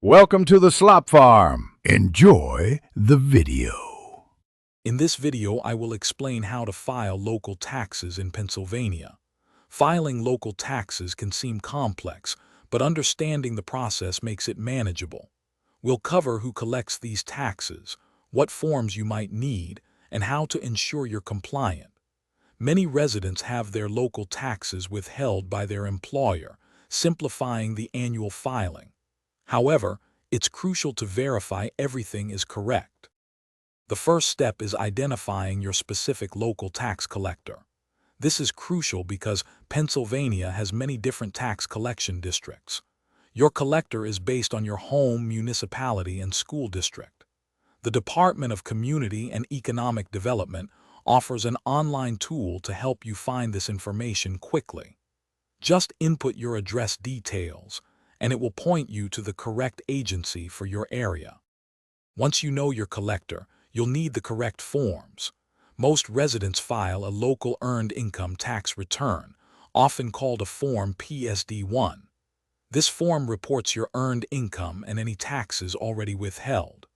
Welcome to the Slop Farm. Enjoy the video. In this video, I will explain how to file local taxes in Pennsylvania. Filing local taxes can seem complex, but understanding the process makes it manageable. We'll cover who collects these taxes, what forms you might need, and how to ensure you're compliant. Many residents have their local taxes withheld by their employer, simplifying the annual filing. However, it's crucial to verify everything is correct. The first step is identifying your specific local tax collector. This is crucial because Pennsylvania has many different tax collection districts. Your collector is based on your home, municipality, and school district. The Department of Community and Economic Development offers an online tool to help you find this information quickly. Just input your address details, and it will point you to the correct agency for your area. Once you know your collector, you'll need the correct forms. Most residents file a local earned income tax return, often called a Form PSD-1. This form reports your earned income and any taxes already withheld.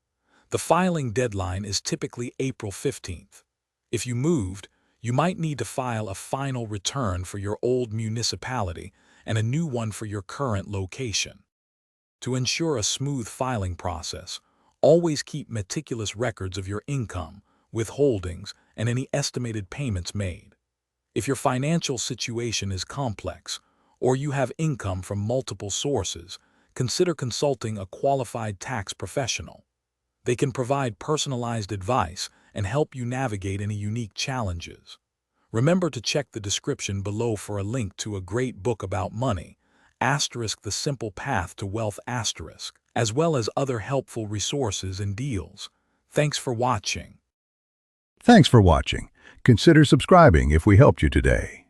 The filing deadline is typically April 15th. If you moved, you might need to file a final return for your old municipality and a new one for your current location. To ensure a smooth filing process, always keep meticulous records of your income, withholdings, and any estimated payments made. If your financial situation is complex, or you have income from multiple sources, consider consulting a qualified tax professional. They can provide personalized advice and help you navigate any unique challenges. Remember to check the description below for a link to a great book about money, The Simple Path to Wealth, as well as other helpful resources and deals. Thanks for watching. Thanks for watching. Consider subscribing if we helped you today.